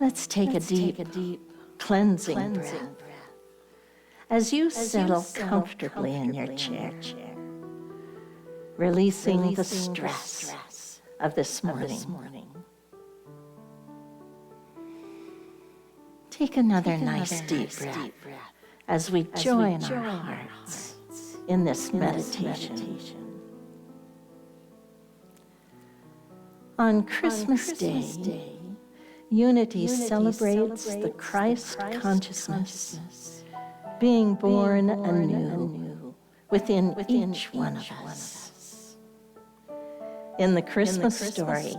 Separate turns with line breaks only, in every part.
Let's take a deep cleansing breath as you settle comfortably in your chair, releasing the stress of this morning. Take another nice deep breath as we join our hearts in this meditation. On Christmas Day, Unity celebrates the Christ consciousness being born anew within each one of us. In the Christmas story,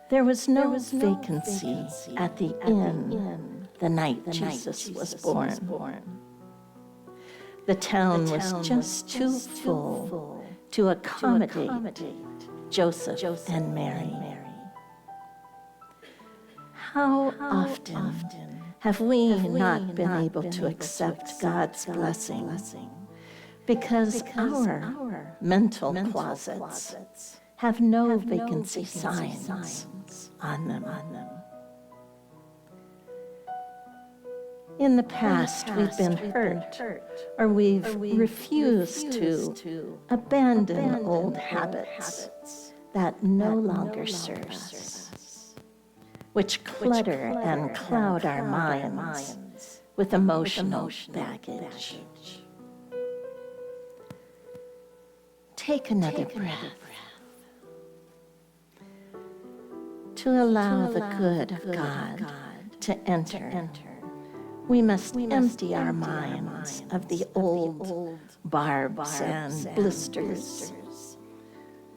there was no vacancy at the inn the night Jesus was born. The town was just too full to accommodate Joseph and Mary. How often have we not been able to accept God's blessing because our mental closets have no vacancy signs on them? In the past, we've been hurt, or we've refused to abandon old habits that no longer serve us, which clutter and cloud our minds with emotional baggage. Take another breath to allow the good of God to enter. We must empty our minds of the old barbs and blisters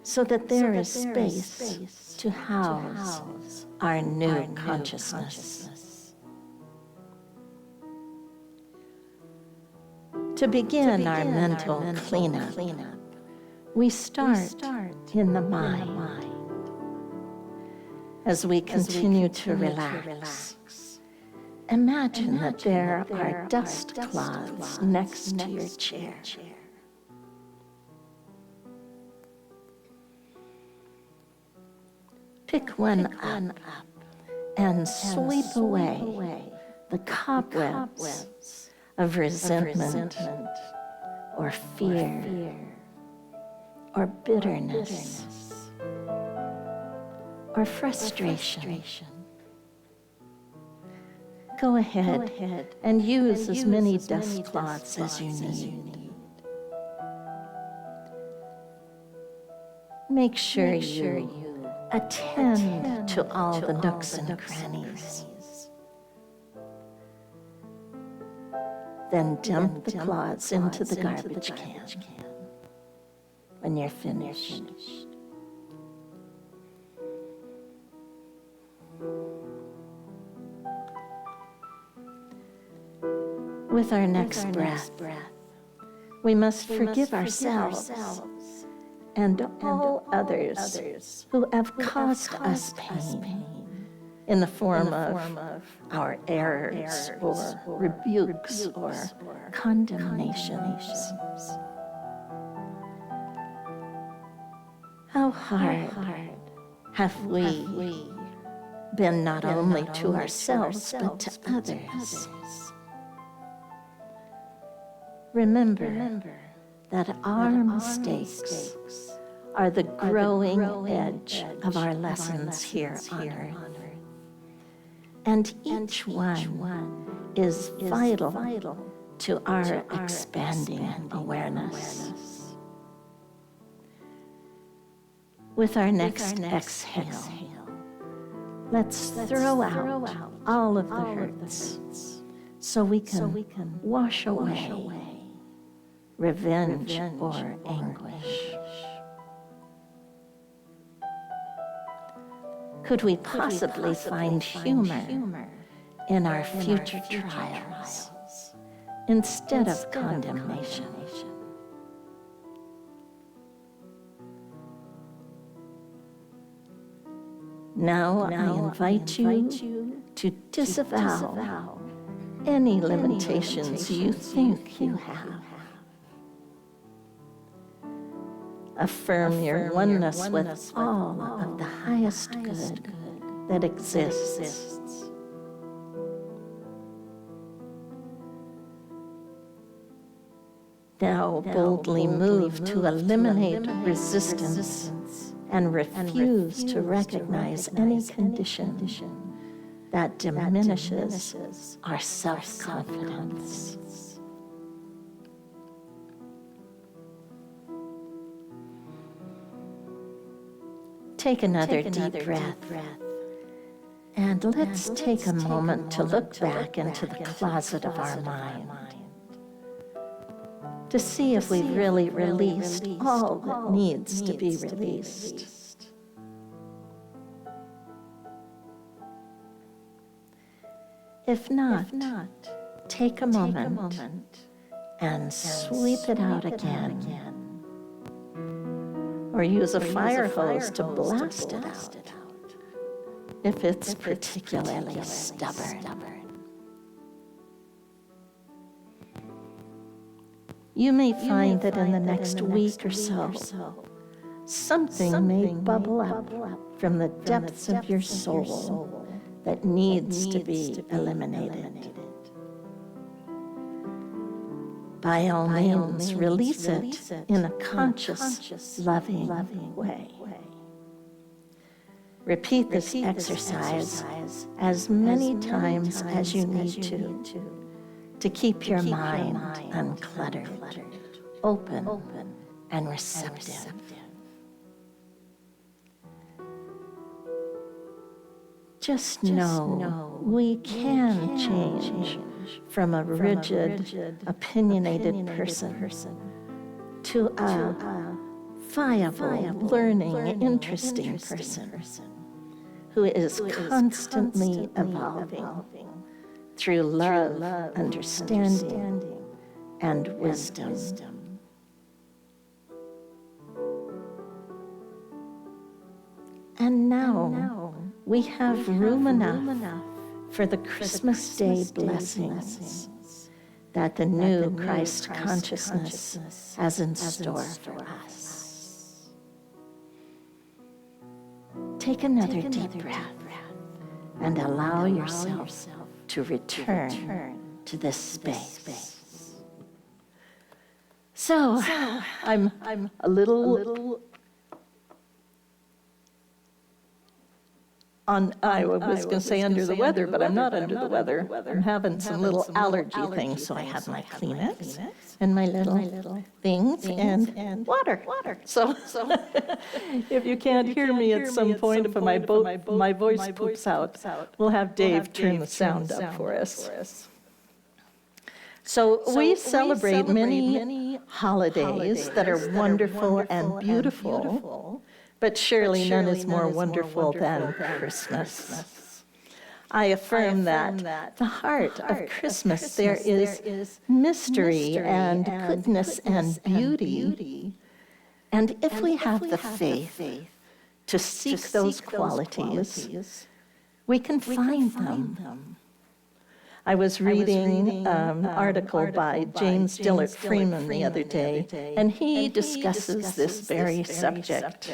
so that there is space to house our new consciousness. To begin our mental cleanup, we start in the mind. As we continue to relax, imagine that there are dust cloths next to your chair. Pick one up and sweep away the cobwebs of resentment or fear or bitterness or frustration. Go ahead and use as many dust cloths as you need. Make sure you attend to all the nooks and crannies. Then dump the cloths into the garbage can when you're finished. With our next breath, we must forgive ourselves and all others who have caused us pain in the form of our errors or rebukes or condemnations. How hard have we been not only to ourselves but to others? Remember that our mistakes are the growing edge of our lessons here on earth. And each one is vital to our expanding awareness. With our next exhale, let's throw out all of the hurts so we can wash away revenge or anguish. Could we possibly find humor in our future trials instead of condemnation? Now I invite you to disavow any limitations you think you have. Affirm your oneness with all of the highest good that exists Now boldly move to eliminate resistance and refuse to recognize any condition that diminishes our self-confidence. Take another deep breath. And let's take a moment to look back into the closet of our mind to see if we've really released all that needs to be released. If not, take a moment and sweep it out again. Or use a fire hose to blast it out if it's particularly stubborn. You may find that in the next week or so, something may bubble up from the depths of your soul that needs to be eliminated. By all means, release it in a conscious, loving way. Repeat this exercise as many times as you need to keep your mind uncluttered, open, and receptive. Just know we can change from a rigid, opinionated person to a viable, learning, interesting person who is constantly evolving through love, understanding, and wisdom. And now we have room enough for the Christmas Day blessings that the new Christ consciousness has in store for us. Take another deep breath and allow yourself to return to this space. So I'm a little I was going to say under the weather, but I'm not under the weather. I'm having some little allergy things, so I have my Kleenex and my little things and water. So if you can't hear me at some point, if my voice poops out, we'll have Dave turn the sound up for us. So we celebrate many holidays that are wonderful and beautiful. But surely none is more wonderful than Christmas. I affirm that the heart of Christmas, there is mystery and goodness and beauty. And if we have the faith to seek those qualities, we can find them. I was reading an article by James Dillard Freeman the other day, and he discusses this very subject.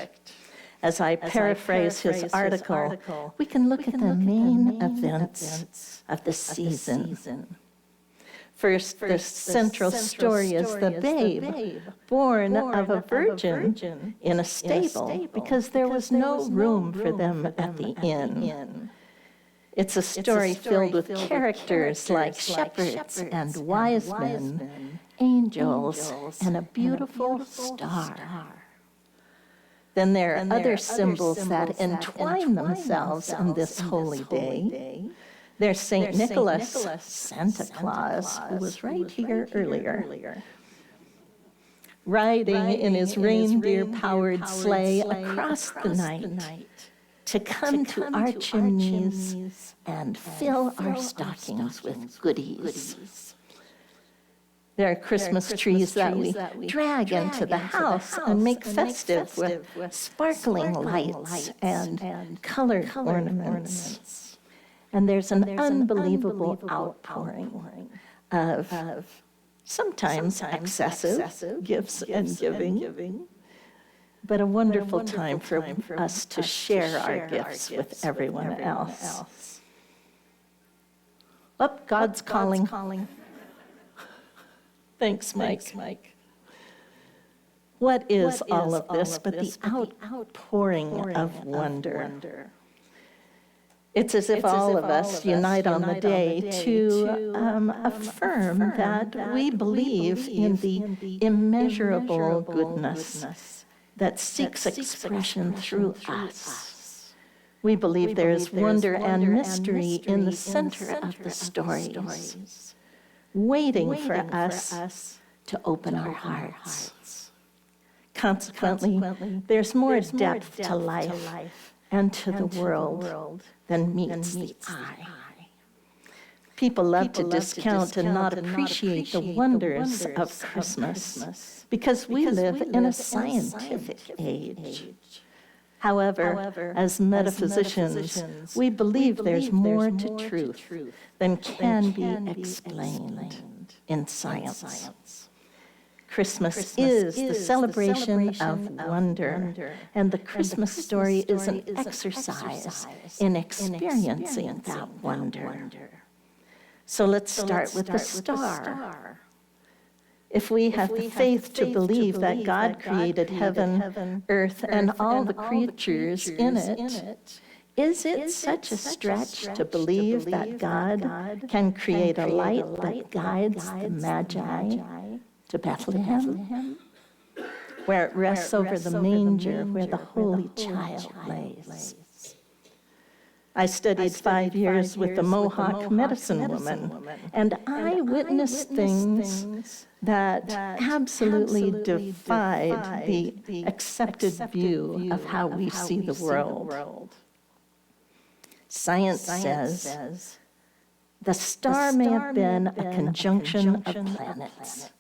As I paraphrase his article, we can look at the main events of the season. First, the central story is the babe, born of a virgin in a stable, because there was no room for them at the inn. It's a story filled with characters like shepherds and wise men, angels, and a beautiful star. Then there are other symbols that entwine themselves on this holy day. There's St. Nicholas, Santa Claus, who was right here earlier, riding in his reindeer-powered sleigh across the night to come to our chimneys and fill our stockings with goodies. There are Christmas trees that we drag into the house and make festive with sparkling lights and colored ornaments. And there's an unbelievable outpouring of sometimes excessive gifts and giving, but a wonderful time for us to share our gifts with everyone else. Oh, God's calling. Thanks, Mike. What is all of this but the outpouring of wonder? It's as if all of us unite on the day to affirm that we believe in the immeasurable goodness that seeks expression through us. We believe there is wonder and mystery in the center of the stories, waiting for us to open our hearts. Consequently, there's more depth to life and to the world than meets the eye. People love to discount and not appreciate the wonders of Christmas because we live in a scientific age. However, as metaphysicians, we believe there's more to truth than can be explained in science. Christmas is the celebration of wonder, and the Christmas story is an exercise in experiencing that wonder. So let's start with the star. If we have the faith to believe that God created heaven, earth, and all the creatures in it, is it such a stretch to believe that God can create a light that guides the Magi to Bethlehem, where it rests over the manger where the Holy Child lays? I studied 5 years with the Mohawk medicine woman, and I witnessed things that absolutely defied the accepted view of how we see the world. Science says the star may have been a conjunction of planets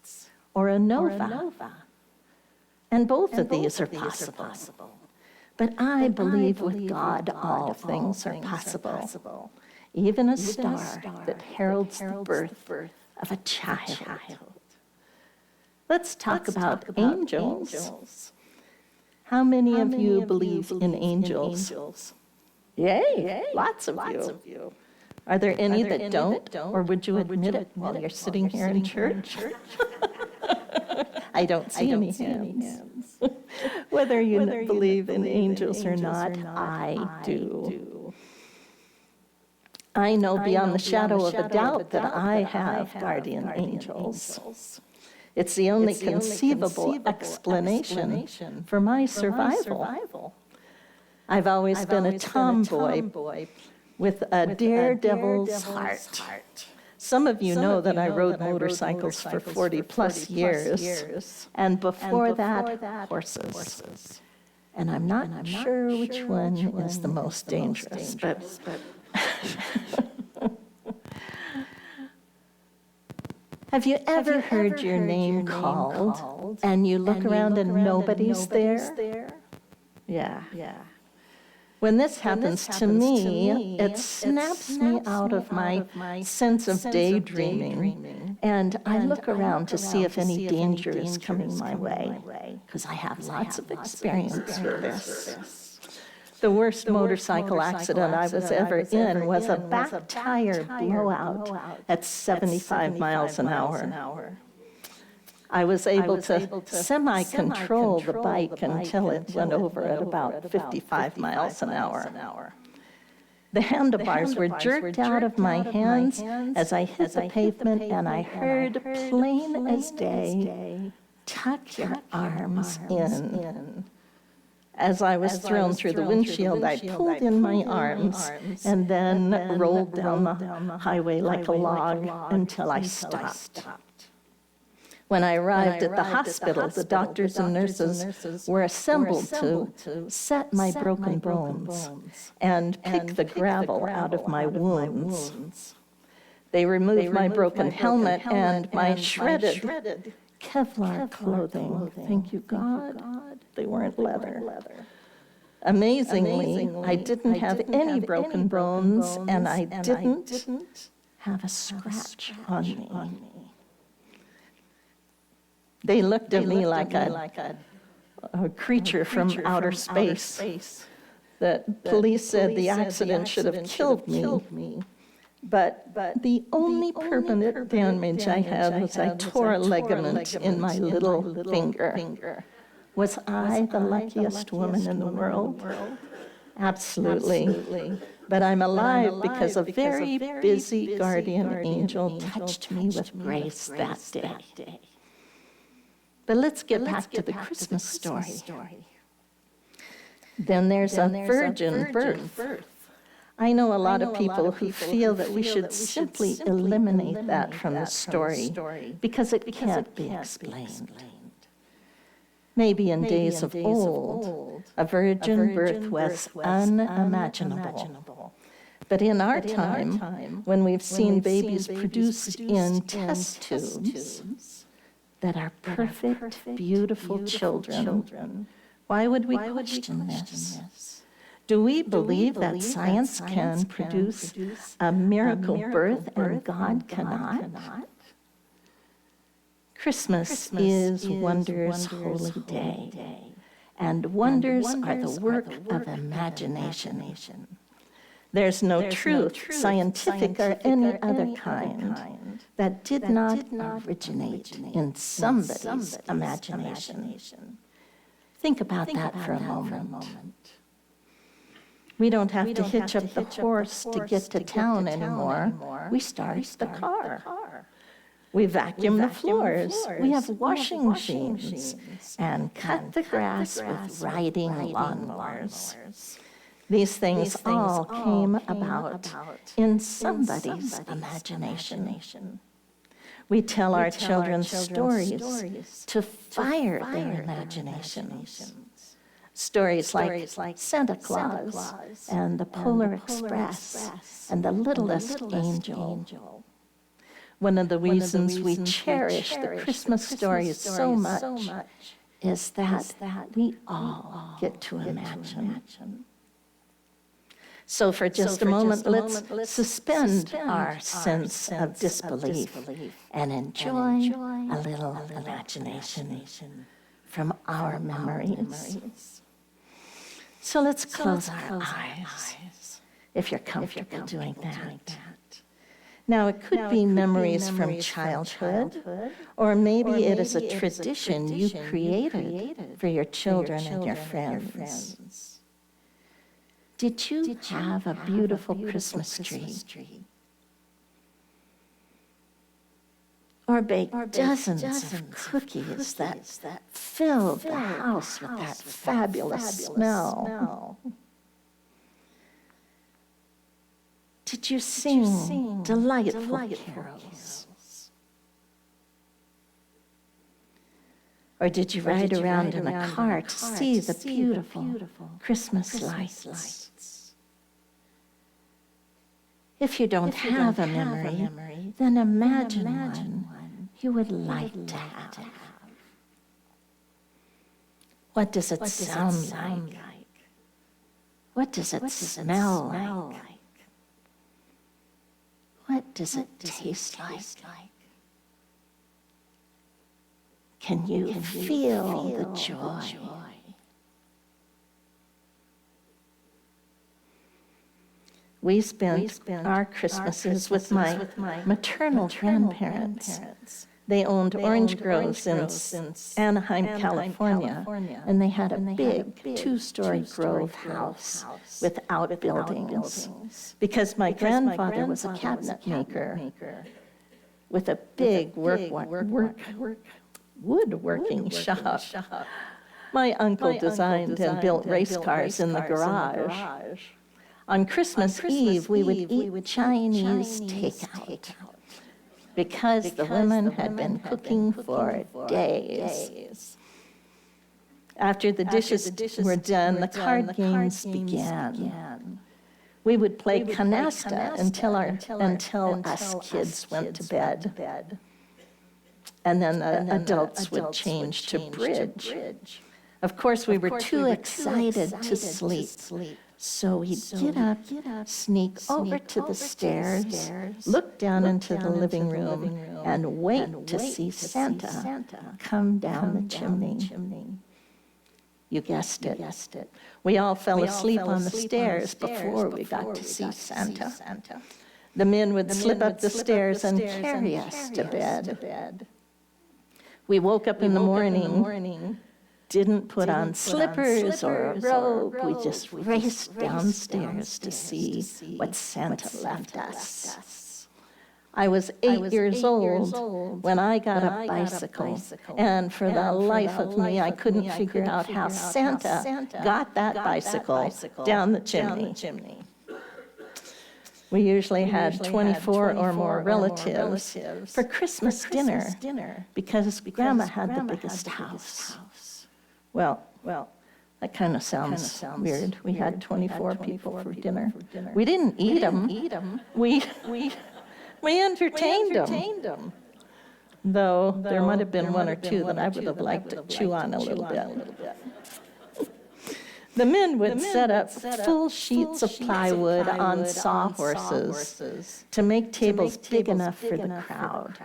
or a nova, and both of these are possible. But I believe with God all things are possible, even a star that heralds the birth of a child. Let's talk about angels. How many of you believe in angels? Yay, lots of you. Are there any that don't, or would you admit it while you're sitting here in church? I don't see any hands. Whether you believe in angels or not, I do. I know beyond the shadow of a doubt that I have guardian angels. It's the only conceivable explanation for my survival. I've always been a tomboy with a daredevil's heart. Some of you know that I rode motorcycles for 40-plus years, and before that, horses. And I'm not sure which one is the most dangerous, but have you ever heard your name called, and you look around and nobody's there? Yeah. When this happens to me, it snaps me out of my sense of daydreaming, and I look around to see if any danger is coming my way, because I have lots of experience with this. The worst motorcycle accident I was ever in was a back tire blowout at 75 miles an hour. I was able to semi-control the bike until it went over at about 55 miles an hour. The handlebars were jerked out of my hands as I hit the pavement, and I heard, plain as day, "Tuck your arms in." As I was thrown through the windshield, I pulled in my arms and then rolled down the highway like a log until I stopped. When I arrived at the hospital, the doctors and nurses were assembled to set my broken bones and pick the gravel out of my wounds. They removed my broken helmet and my shredded Kevlar clothing. Thank you, God. They weren't leather. Amazingly, I didn't have any broken bones, and I didn't have a scratch on me. They looked at me like a creature from outer space. The police said the accident should have killed me. But the only permanent damage I had was I tore a ligament in my little finger. Was I the luckiest woman in the world? Absolutely. But I'm alive because a very busy guardian angel touched me with grace that day. But let's get back to the Christmas story. Then there's a virgin birth. I know a lot of people who feel that we should simply eliminate that from the story because it can't be explained. Maybe in days of old, a virgin birth was unimaginable. But in our time, when we've seen babies produced in test tubes that are perfect, beautiful children, why would we question this? Do we believe that science can produce a miracle birth and God cannot? Christmas is wonder's holy day, and wonders are the work of imagination. There's no truth, scientific or any other kind, that did not originate in somebody's imagination. Think about that for a moment. We don't have to hitch up the horse to get to town anymore. We start the car. We vacuum the floors. We have washing machines and cut the grass with riding lawnmowers. These things all came about in somebody's imagination. We tell our children stories to fire their imaginations. Stories like Santa Claus and the Polar Express and the Littlest Angel. One of the reasons we cherish the Christmas stories so much is that we all get to imagine. So for just a moment, let's suspend our sense of disbelief and enjoy a little imagination from our memories. So let's close our eyes, if you're comfortable doing that. Now, it could be memories from childhood, or maybe it is a tradition you created for your children and your friends. Did you have a beautiful Christmas tree? Or bake dozens of cookies that filled the house with that fabulous smell? Did you sing delightful carols? Or did you ride around in a car to see the beautiful Christmas lights? If you don't have a memory, then imagine one you would like to have. What does it sound like? What does it smell like? What does it taste like? Can you feel the joy? We spent our Christmases with my maternal grandparents. They owned orange groves in Anaheim, California, and they had a big two-story grove house with outbuildings. Because my grandfather was a cabinet maker with a big woodworking shop. My uncle designed and built race cars in the garage. On Christmas Eve, we would eat Chinese takeout because the women had been cooking for days. After the dishes were done, the card games began. We would play canasta until us kids went to bed. And then the adults would change to bridge. Of course, we were too excited to sleep. So we'd get up, sneak over to the stairs, look down into the living room, and wait to see Santa come down the chimney. You guessed it. We all fell asleep on the stairs before we got to see Santa. The men would slip up the stairs and carry us to bed. We woke up in the morning didn't put on slippers or a robe. We just raced downstairs to see what Santa left us. I was 8 years old when I got a bicycle, and for the life of me, I couldn't figure out how Santa got that bicycle down the chimney. We usually had 24 or more relatives for Christmas dinner because Grandma had the biggest house. Well, that kind of sounds weird. We had 24 people for dinner. We didn't eat them. We entertained them. Though there might have been one or two that I would have liked to chew on a little bit. The men would set up full sheets of plywood on sawhorses to make tables big enough for the crowd.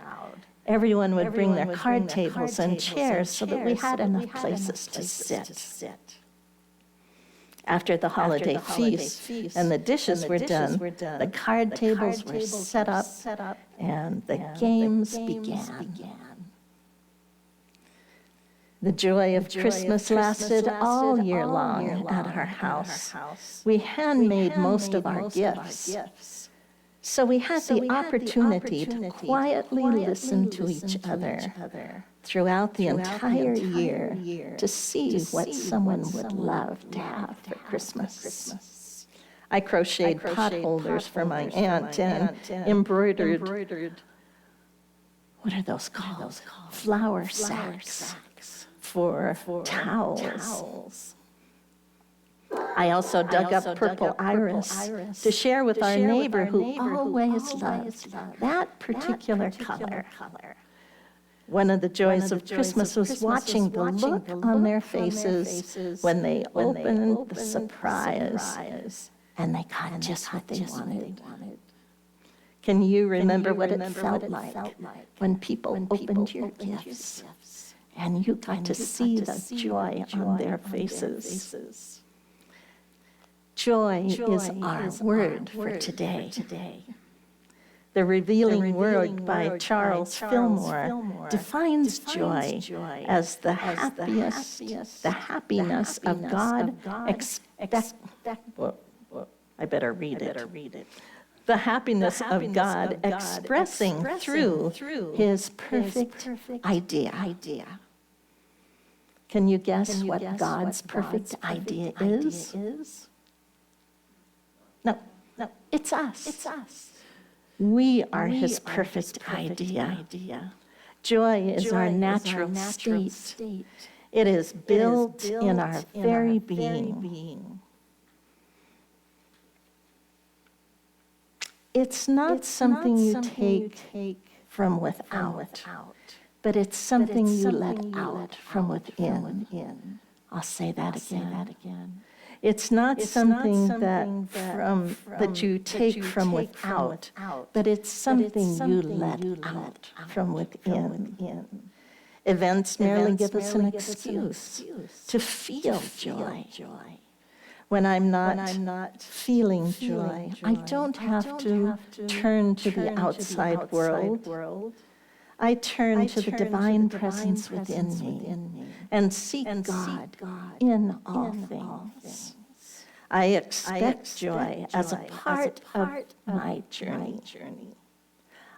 Everyone would bring their card tables and chairs so that we had enough places to sit. After the holiday feast and the dishes were done, the card tables were set up and the games began. The joy of Christmas lasted all year long at our house. We handmade most of our gifts, so we had the opportunity to quietly listen to each other throughout the entire year to see what someone would love to have for Christmas. I crocheted pot holders for my aunt and embroidered, what are those called? Flour sacks for towels. I also dug up purple iris to share with our neighbor who always loved that particular color. One of the joys of Christmas was watching the look on their faces when they opened the surprise and they got just what they wanted. Can you remember what it felt like when people opened your gifts and you got to see the joy on their faces? Joy is our word for today. The Revealing Word by Charles Fillmore defines joy as the happiness of God I better read it. The happiness of God expressing through His perfect idea. Can you guess what God's perfect idea is? No, it's us. We are His perfect idea. Joy is our natural state. It is built in our very being. It's not something you take from without, but it's something you let out from within. I'll say that again. It's not something that you take from without, but it's something you let out from within. Events merely give us an excuse to feel joy. When I'm not feeling joy, I don't have to turn to the outside world. I turn to the divine presence within me and seek God in all things. I expect joy as a part of my journey.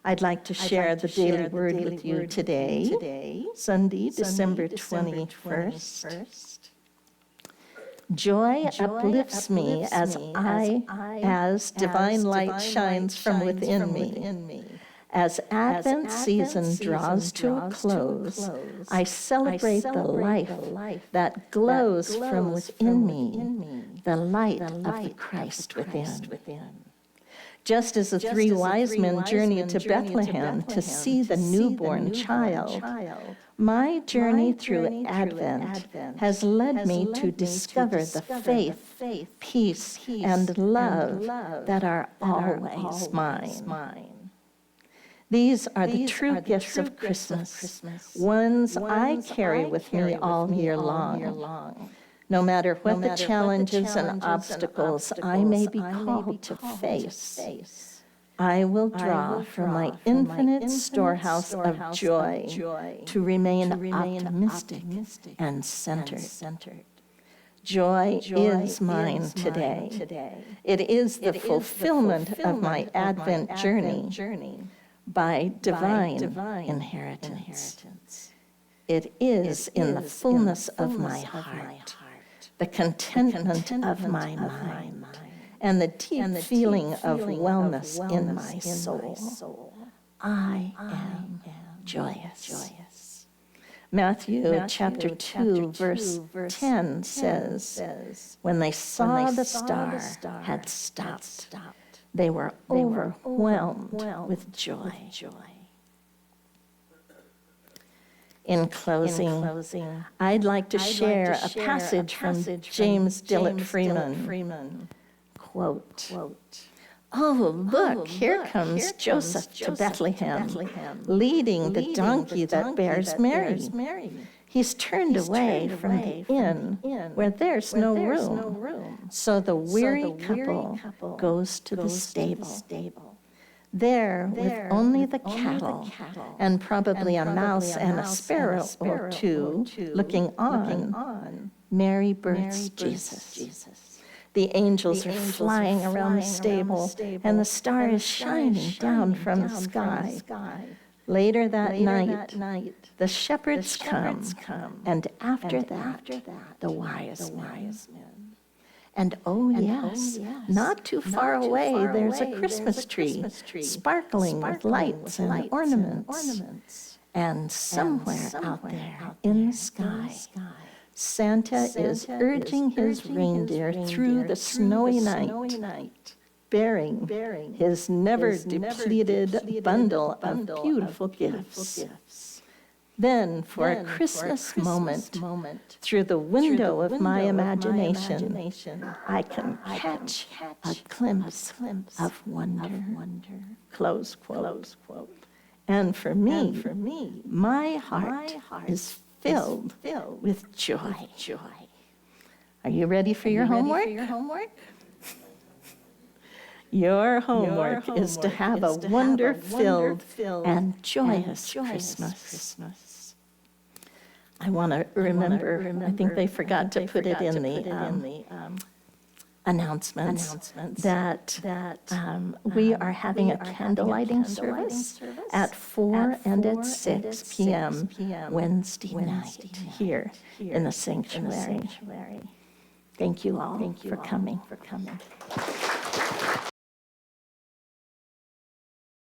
I'd like to share the daily word with you today, Sunday, December 21st. Joy uplifts me as divine light shines from within me. As Advent season draws to a close, I celebrate the life that glows from within me, the light of the Christ within. Just as the three wise men journeyed to Bethlehem to see the newborn child, my journey through Advent has led me to discover the faith, peace, and love that are always mine. These are the true gifts of Christmas, ones I carry with me all year long. No matter what the challenges and obstacles I may be called to face, I will draw from my infinite storehouse of joy to remain optimistic and centered. Joy is mine today. It is the fulfillment of my Advent journey by divine inheritance. It is in the fullness of my heart, the contentment of my mind, and the deep feeling of wellness in my soul. I am joyous. Matthew chapter 2, verse 10 says, when they saw the star had stopped, they were overwhelmed with joy. In closing, I'd like to share a passage from James Dillett Freeman. Quote, "Oh, look, here comes Joseph to Bethlehem, leading the donkey that bears Mary. He's turned away from the inn where there's no room. So the weary couple goes to the stable. There, with only the cattle and probably a mouse and a sparrow or two looking on, Mary births Jesus. The angels are flying around the stable, and the star is shining down from the sky. Later that night, the shepherds come, and after that, the wise men. And oh yes, not too far away, there's a Christmas tree, sparkling with lights and ornaments. And somewhere out there in the sky, Santa is urging his reindeer through the snowy night, bearing his never-depleted bundle of beautiful gifts. Then, for a Christmas moment, through the window of my imagination, I can catch a glimpse of wonder. Close quote. And for me, my heart is filled with joy. Are you ready for your homework? Your homework is to have a wonder-filled and joyous Christmas. I want to remember, I think they forgot to put it in the announcements, that we are having a candle lighting service at 4 and at 6 p.m. Wednesday night here in the sanctuary. Thank you all for coming.